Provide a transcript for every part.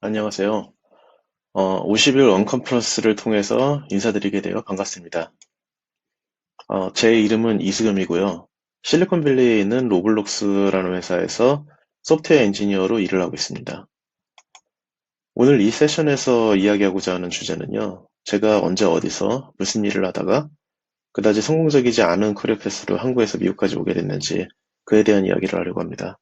안녕하세요. 50일 원컨퍼런스를 통해서 인사드리게 되어 반갑습니다. 제 이름은 이수겸이고요. 실리콘밸리에 있는 로블록스라는 회사에서 소프트웨어 엔지니어로 일을 하고 있습니다. 오늘 이 세션에서 이야기하고자 하는 주제는요. 제가 언제 어디서 무슨 일을 하다가 그다지 성공적이지 않은 커리어 패스로 한국에서 미국까지 오게 됐는지 그에 대한 이야기를 하려고 합니다.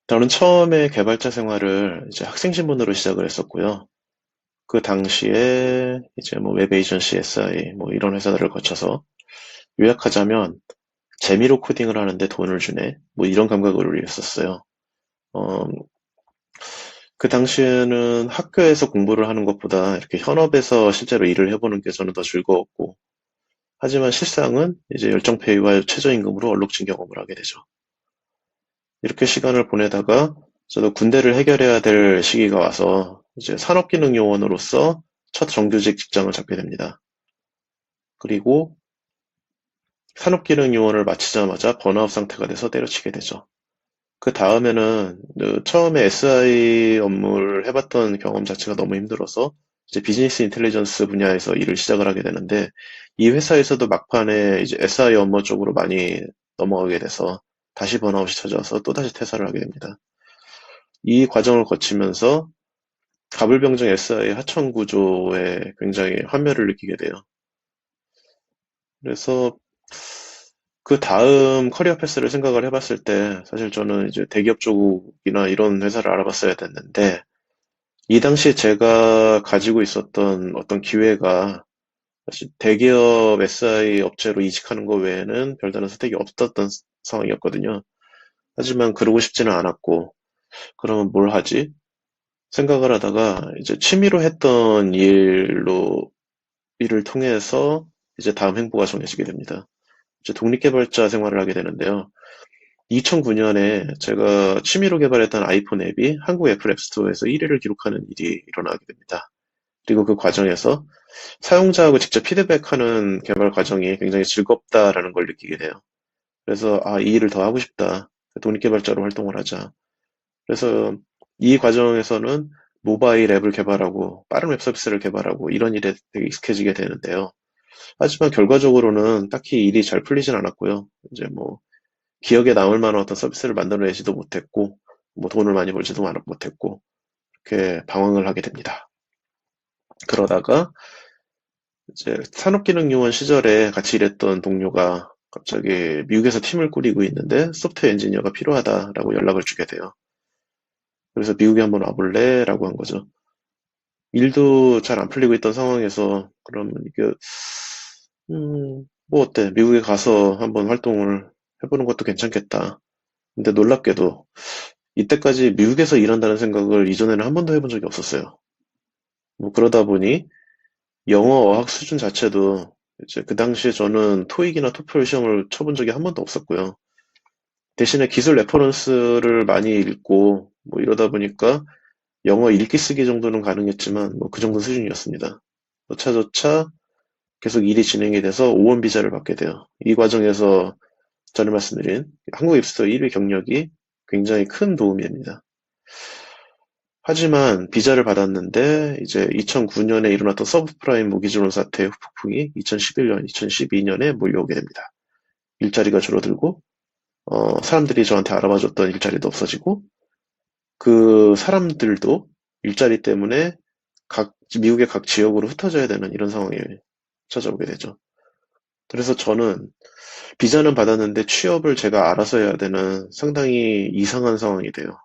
저는 처음에 개발자 생활을 이제 학생 신분으로 시작을 했었고요. 그 당시에 이제 뭐 웹 에이전시 SI 뭐 이런 회사들을 거쳐서 요약하자면 재미로 코딩을 하는데 돈을 주네 뭐 이런 감각으로 일했었어요. 어, 그 당시에는 학교에서 공부를 하는 것보다 이렇게 현업에서 실제로 일을 해보는 게 저는 더 즐거웠고 하지만 실상은 이제 열정페이와 최저임금으로 얼룩진 경험을 하게 되죠. 이렇게 시간을 보내다가 저도 군대를 해결해야 될 시기가 와서 이제 산업기능요원으로서 첫 정규직 직장을 잡게 됩니다. 그리고 산업기능 요원을 마치자마자 번아웃 상태가 돼서 때려치게 되죠. 그 다음에는 처음에 SI 업무를 해봤던 경험 자체가 너무 힘들어서 이제 비즈니스 인텔리전스 분야에서 일을 시작을 하게 되는데 이 회사에서도 막판에 이제 SI 업무 쪽으로 많이 넘어가게 돼서 다시 번아웃이 찾아와서 또다시 퇴사를 하게 됩니다. 이 과정을 거치면서 가불병정 SI 하청 구조에 굉장히 환멸을 느끼게 돼요. 그래서 그 다음 커리어 패스를 생각을 해봤을 때 사실 저는 이제 대기업 쪽이나 이런 회사를 알아봤어야 됐는데 이 당시에 제가 가지고 있었던 어떤 기회가 사실 대기업 SI 업체로 이직하는 것 외에는 별다른 선택이 없었던 상황이었거든요. 하지만 그러고 싶지는 않았고 그러면 뭘 하지? 생각을 하다가 이제 취미로 했던 일을 통해서 이제 다음 행보가 정해지게 됩니다. 이제 독립개발자 생활을 하게 되는데요. 2009년에 제가 취미로 개발했던 아이폰 앱이 한국 애플 앱스토어에서 1위를 기록하는 일이 일어나게 됩니다. 그리고 그 과정에서 사용자하고 직접 피드백하는 개발 과정이 굉장히 즐겁다라는 걸 느끼게 돼요. 그래서 이 일을 더 하고 싶다. 독립개발자로 활동을 하자. 그래서 이 과정에서는 모바일 앱을 개발하고 빠른 웹 서비스를 개발하고 이런 일에 되게 익숙해지게 되는데요. 하지만 결과적으로는 딱히 일이 잘 풀리진 않았고요. 이제 뭐 기억에 남을 만한 어떤 서비스를 만들어내지도 못했고, 뭐 돈을 많이 벌지도 못했고, 이렇게 방황을 하게 됩니다. 그러다가 이제 산업기능요원 시절에 같이 일했던 동료가 갑자기 미국에서 팀을 꾸리고 있는데 소프트웨어 엔지니어가 필요하다라고 연락을 주게 돼요. 그래서 미국에 한번 와볼래? 라고 한 거죠. 일도 잘 안 풀리고 있던 상황에서 그러면 이게 뭐 어때? 미국에 가서 한번 활동을 해보는 것도 괜찮겠다. 근데 놀랍게도 이때까지 미국에서 일한다는 생각을 이전에는 한 번도 해본 적이 없었어요. 뭐 그러다 보니 영어 어학 수준 자체도 이제 그 당시에 저는 토익이나 토플 시험을 쳐본 적이 한 번도 없었고요. 대신에 기술 레퍼런스를 많이 읽고 뭐 이러다 보니까 영어 읽기 쓰기 정도는 가능했지만 뭐 그 정도 수준이었습니다. 저차저차 계속 일이 진행이 돼서 O1 비자를 받게 돼요. 이 과정에서 전에 말씀드린 한국 앱스토어 1위 경력이 굉장히 큰 도움이 됩니다. 하지만 비자를 받았는데 이제 2009년에 일어났던 서브프라임 모기지론 사태의 후폭풍이 2011년, 2012년에 몰려오게 됩니다. 일자리가 줄어들고 사람들이 저한테 알아봐줬던 일자리도 없어지고 그 사람들도 일자리 때문에 미국의 각 지역으로 흩어져야 되는 이런 상황이 찾아오게 되죠. 그래서 저는 비자는 받았는데 취업을 제가 알아서 해야 되는 상당히 이상한 상황이 돼요.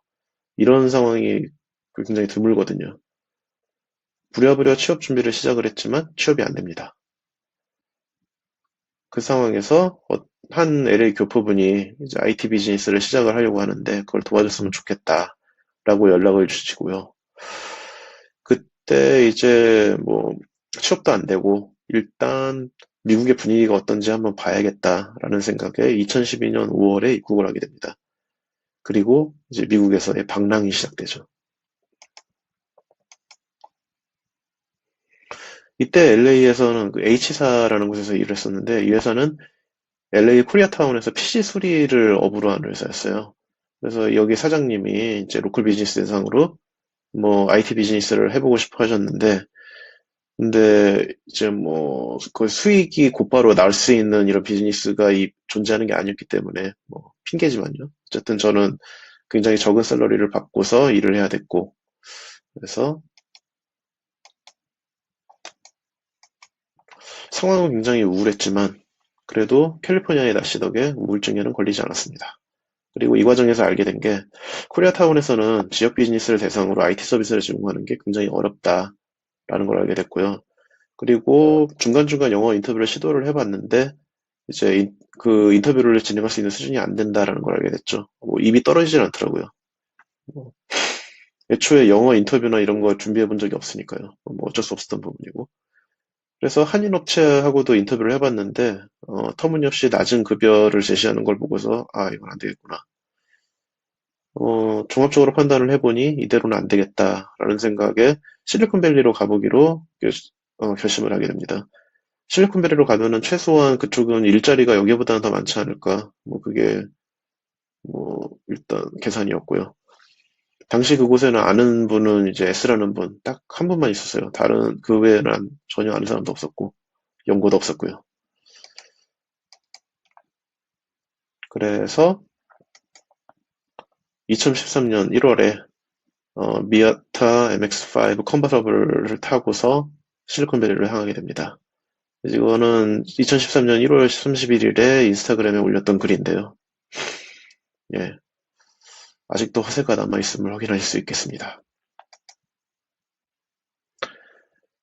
이런 상황이 굉장히 드물거든요. 부랴부랴 취업 준비를 시작을 했지만 취업이 안 됩니다. 그 상황에서 한 LA 교포분이 이제 IT 비즈니스를 시작을 하려고 하는데 그걸 도와줬으면 좋겠다라고 연락을 주시고요. 그때 이제 뭐 취업도 안 되고 일단 미국의 분위기가 어떤지 한번 봐야겠다라는 생각에 2012년 5월에 입국을 하게 됩니다. 그리고 이제 미국에서의 방랑이 시작되죠. 이때 LA에서는 그 H사라는 곳에서 일을 했었는데 이 회사는 LA 코리아타운에서 PC 수리를 업으로 하는 회사였어요. 그래서 여기 사장님이 이제 로컬 비즈니스 대상으로 뭐 IT 비즈니스를 해보고 싶어 하셨는데, 근데 이제 뭐 그 수익이 곧바로 날 수 있는 이런 비즈니스가 존재하는 게 아니었기 때문에 뭐 핑계지만요. 어쨌든 저는 굉장히 적은 샐러리를 받고서 일을 해야 됐고, 그래서 상황은 굉장히 우울했지만 그래도 캘리포니아의 날씨 덕에 우울증에는 걸리지 않았습니다. 그리고 이 과정에서 알게 된 게 코리아타운에서는 지역 비즈니스를 대상으로 IT 서비스를 제공하는 게 굉장히 어렵다라는 걸 알게 됐고요. 그리고 중간중간 영어 인터뷰를 시도를 해봤는데 이제 그 인터뷰를 진행할 수 있는 수준이 안 된다라는 걸 알게 됐죠. 뭐 입이 떨어지진 않더라고요. 뭐 애초에 영어 인터뷰나 이런 거 준비해 본 적이 없으니까요. 뭐 어쩔 수 없었던 부분이고. 그래서 한인 업체하고도 인터뷰를 해봤는데 터무니없이 낮은 급여를 제시하는 걸 보고서 아 이건 안 되겠구나. 종합적으로 판단을 해보니 이대로는 안 되겠다라는 생각에 실리콘밸리로 가보기로 결심을 하게 됩니다. 실리콘밸리로 가면은 최소한 그쪽은 일자리가 여기보다는 더 많지 않을까. 뭐 그게 뭐 일단 계산이었고요. 당시 그곳에는 아는 분은 이제 S라는 분, 딱 한 분만 있었어요. 다른 그 외에는 전혀 아는 사람도 없었고 연고도 없었고요. 그래서 2013년 1월에 미아타 MX5 컨버터블을 타고서 실리콘밸리를 향하게 됩니다. 이거는 2013년 1월 31일에 인스타그램에 올렸던 글인데요. 예, 아직도 허세가 남아있음을 확인할 수 있겠습니다.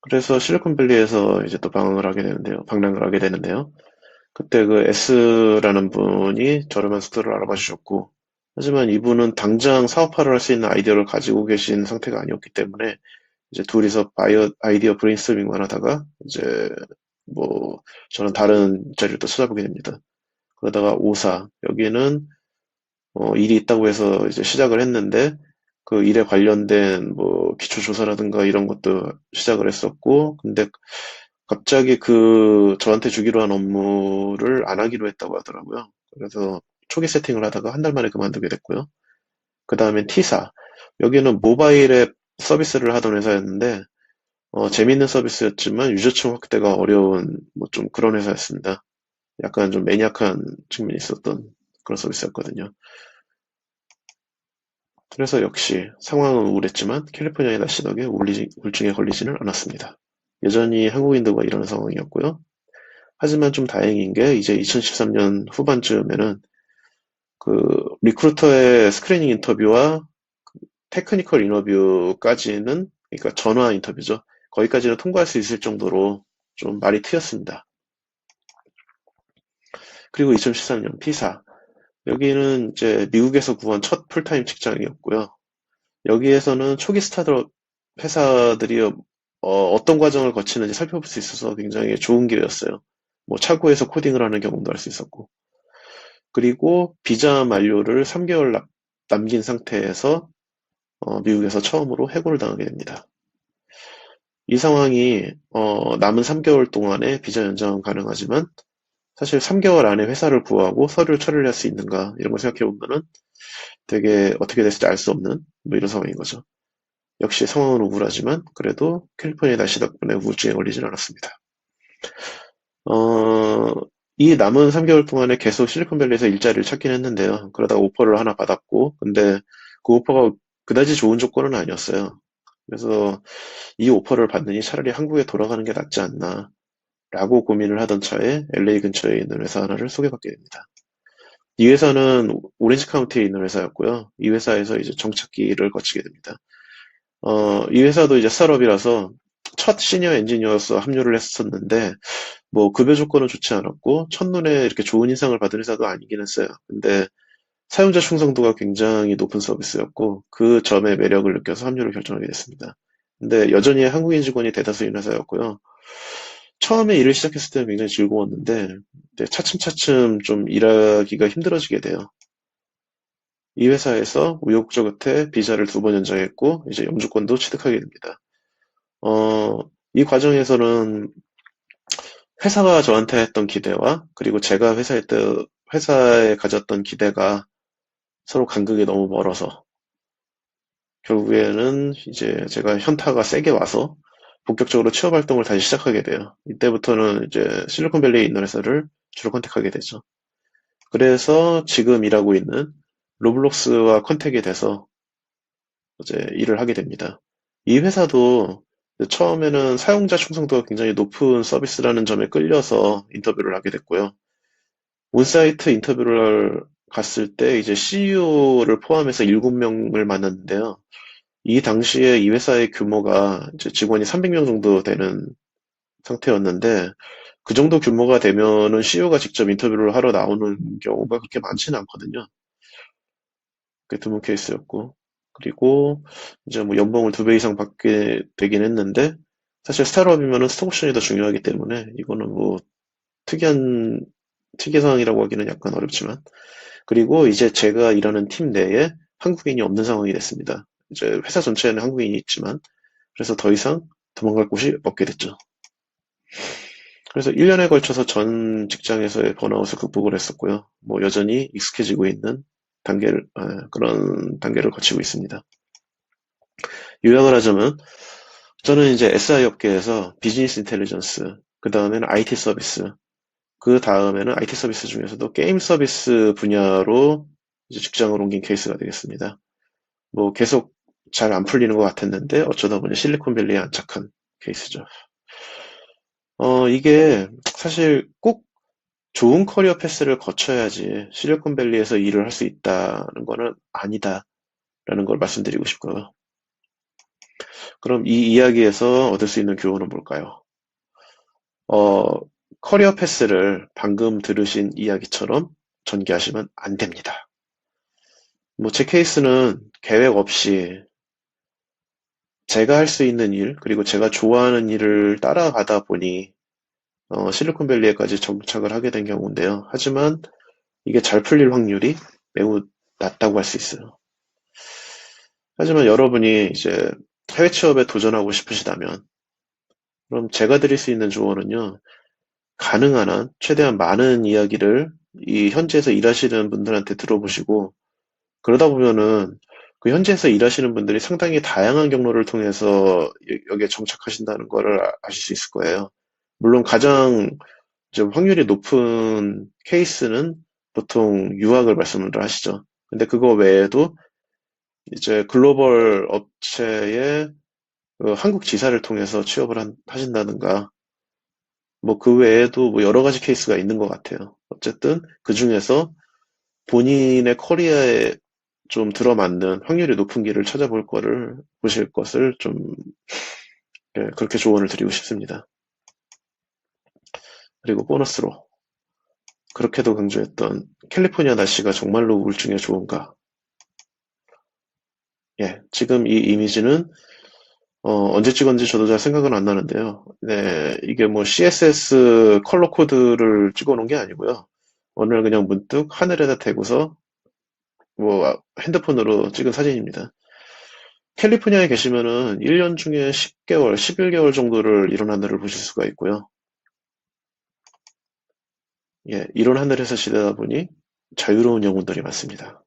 그래서 실리콘밸리에서 이제 또 방랑을 하게 되는데요. 그때 그 S라는 분이 저렴한 숙소를 알아봐 주셨고, 하지만 이분은 당장 사업화를 할 수 있는 아이디어를 가지고 계신 상태가 아니었기 때문에 이제 둘이서 아이디어 브레인스토밍만 하다가 이제 뭐 저는 다른 자리를 또 찾아보게 됩니다. 그러다가 오사 여기는 일이 있다고 해서 이제 시작을 했는데 그 일에 관련된 뭐 기초 조사라든가 이런 것도 시작을 했었고 근데 갑자기 그 저한테 주기로 한 업무를 안 하기로 했다고 하더라고요. 그래서 초기 세팅을 하다가 한 달 만에 그만두게 됐고요. 그 다음엔 T사 여기는 모바일 앱 서비스를 하던 회사였는데 재밌는 서비스였지만 유저층 확대가 어려운 뭐 좀 그런 회사였습니다. 약간 좀 매니악한 측면이 있었던 그런 서비스였거든요. 그래서 역시 상황은 우울했지만 캘리포니아의 날씨 덕에 우울증에 걸리지는 않았습니다. 여전히 한국인들과 이런 상황이었고요. 하지만 좀 다행인 게 이제 2013년 후반쯤에는 그 리크루터의 스크리닝 인터뷰와 테크니컬 인터뷰까지는 그러니까 전화 인터뷰죠. 거기까지는 통과할 수 있을 정도로 좀 말이 트였습니다. 그리고 2013년 P사 여기는 이제 미국에서 구한 첫 풀타임 직장이었고요. 여기에서는 초기 스타트업 회사들이 어떤 과정을 거치는지 살펴볼 수 있어서 굉장히 좋은 기회였어요. 뭐 차고에서 코딩을 하는 경험도 할 수 있었고. 그리고 비자 만료를 3개월 남긴 상태에서 미국에서 처음으로 해고를 당하게 됩니다. 이 상황이 남은 3개월 동안에 비자 연장은 가능하지만 사실 3개월 안에 회사를 구하고 서류를 처리를 할 수 있는가 이런 걸 생각해 보면은 되게 어떻게 됐을지 알 수 없는 뭐 이런 상황인 거죠. 역시 상황은 우울하지만 그래도 캘리포니아 날씨 덕분에 우울증에 걸리진 않았습니다. 어, 이 남은 3개월 동안에 계속 실리콘밸리에서 일자리를 찾긴 했는데요. 그러다가 오퍼를 하나 받았고, 근데 그 오퍼가 그다지 좋은 조건은 아니었어요. 그래서 이 오퍼를 받느니 차라리 한국에 돌아가는 게 낫지 않나, 라고 고민을 하던 차에 LA 근처에 있는 회사 하나를 소개받게 됩니다. 이 회사는 오렌지 카운티에 있는 회사였고요. 이 회사에서 이제 정착기를 거치게 됩니다. 이 회사도 이제 스타트업이라서 첫 시니어 엔지니어로서 합류를 했었는데, 뭐 급여 조건은 좋지 않았고 첫눈에 이렇게 좋은 인상을 받은 회사도 아니긴 했어요. 근데 사용자 충성도가 굉장히 높은 서비스였고 그 점의 매력을 느껴서 합류를 결정하게 됐습니다. 근데 여전히 한국인 직원이 대다수인 회사였고요. 처음에 일을 시작했을 때는 굉장히 즐거웠는데 이제 차츰차츰 좀 일하기가 힘들어지게 돼요. 이 회사에서 우여곡절 끝에 비자를 2번 연장했고 이제 영주권도 취득하게 됩니다. 어, 이 과정에서는 회사가 저한테 했던 기대와 그리고 제가 회사에 가졌던 기대가 서로 간극이 너무 멀어서 결국에는 이제 제가 현타가 세게 와서 본격적으로 취업 활동을 다시 시작하게 돼요. 이때부터는 이제 실리콘밸리에 있는 회사를 주로 컨택하게 되죠. 그래서 지금 일하고 있는 로블록스와 컨택이 돼서 이제 일을 하게 됩니다. 이 회사도 처음에는 사용자 충성도가 굉장히 높은 서비스라는 점에 끌려서 인터뷰를 하게 됐고요. 온사이트 인터뷰를 갔을 때 이제 CEO를 포함해서 7명을 만났는데요. 이 당시에 이 회사의 규모가 이제 직원이 300명 정도 되는 상태였는데, 그 정도 규모가 되면은 CEO가 직접 인터뷰를 하러 나오는 경우가 그렇게 많지는 않거든요. 그게 드문 케이스였고, 그리고 이제 뭐 연봉을 2배 이상 받게 되긴 했는데, 사실 스타트업이면은 스톡 옵션이 더 중요하기 때문에 이거는 뭐 특이한 특이 사항이라고 하기는 약간 어렵지만, 그리고 이제 제가 일하는 팀 내에 한국인이 없는 상황이 됐습니다. 이제 회사 전체에는 한국인이 있지만, 그래서 더 이상 도망갈 곳이 없게 됐죠. 그래서 1년에 걸쳐서 전 직장에서의 번아웃을 극복을 했었고요. 뭐 여전히 익숙해지고 있는 그런 단계를 거치고 있습니다. 요약을 하자면, 저는 이제 SI 업계에서 비즈니스 인텔리전스, 그 다음에는 IT 서비스, 그 다음에는 IT 서비스 중에서도 게임 서비스 분야로 이제 직장을 옮긴 케이스가 되겠습니다. 뭐 계속 잘 안 풀리는 것 같았는데 어쩌다 보니 실리콘밸리에 안착한 케이스죠. 이게 사실 꼭 좋은 커리어 패스를 거쳐야지 실리콘밸리에서 일을 할 수 있다는 거는 아니다라는 걸 말씀드리고 싶고요. 그럼 이 이야기에서 얻을 수 있는 교훈은 뭘까요? 어, 커리어 패스를 방금 들으신 이야기처럼 전개하시면 안 됩니다. 뭐 제 케이스는 계획 없이 제가 할 수 있는 일, 그리고 제가 좋아하는 일을 따라가다 보니 실리콘밸리에까지 정착을 하게 된 경우인데요. 하지만 이게 잘 풀릴 확률이 매우 낮다고 할 수 있어요. 하지만 여러분이 이제 해외 취업에 도전하고 싶으시다면, 그럼 제가 드릴 수 있는 조언은요, 가능한 한 최대한 많은 이야기를 이 현지에서 일하시는 분들한테 들어보시고, 그러다 보면은 그 현지에서 일하시는 분들이 상당히 다양한 경로를 통해서 여기에 정착하신다는 거를 아실 수 있을 거예요. 물론 가장 좀 확률이 높은 케이스는 보통 유학을 말씀을 하시죠. 근데 그거 외에도 이제 글로벌 업체의 그 한국 지사를 통해서 취업을 하신다든가, 뭐 그 외에도 뭐 여러 가지 케이스가 있는 것 같아요. 어쨌든 그 중에서 본인의 커리어에 좀 들어맞는 확률이 높은 길을 보실 것을 좀, 그렇게 조언을 드리고 싶습니다. 그리고 보너스로, 그렇게도 강조했던 캘리포니아 날씨가 정말로 우울증에 좋은가? 예, 지금 이 이미지는 언제 찍었는지 저도 잘 생각은 안 나는데요. 네, 이게 뭐 CSS 컬러 코드를 찍어 놓은 게 아니고요. 어느 날 그냥 문득 하늘에다 대고서 뭐 핸드폰으로 찍은 사진입니다. 캘리포니아에 계시면은 1년 중에 10개월, 11개월 정도를 이런 하늘을 보실 수가 있고요. 예, 이런 하늘에서 지내다 보니 자유로운 영혼들이 많습니다.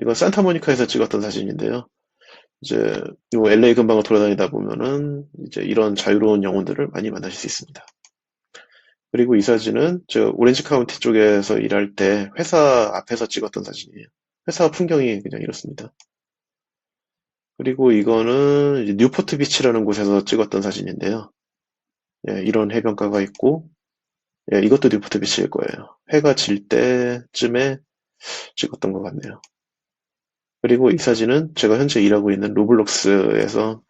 이건 산타모니카에서 찍었던 사진인데요. 이제 요 LA 근방을 돌아다니다 보면은 이제 이런 자유로운 영혼들을 많이 만나실 수 있습니다. 그리고 이 사진은 저 오렌지 카운티 쪽에서 일할 때 회사 앞에서 찍었던 사진이에요. 회사 풍경이 그냥 이렇습니다. 그리고 이거는 이제 뉴포트 비치라는 곳에서 찍었던 사진인데요. 예, 이런 해변가가 있고, 예, 이것도 뉴포트 비치일 거예요. 해가 질 때쯤에 찍었던 것 같네요. 그리고 이 사진은 제가 현재 일하고 있는 로블록스에서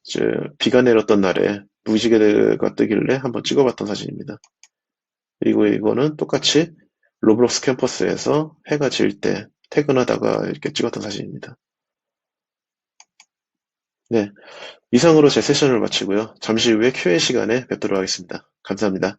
이제 비가 내렸던 날에 무지개가 뜨길래 한번 찍어봤던 사진입니다. 그리고 이거는 똑같이 로블록스 캠퍼스에서 해가 질 때 퇴근하다가 이렇게 찍었던 사진입니다. 네, 이상으로 제 세션을 마치고요. 잠시 후에 Q&A 시간에 뵙도록 하겠습니다. 감사합니다.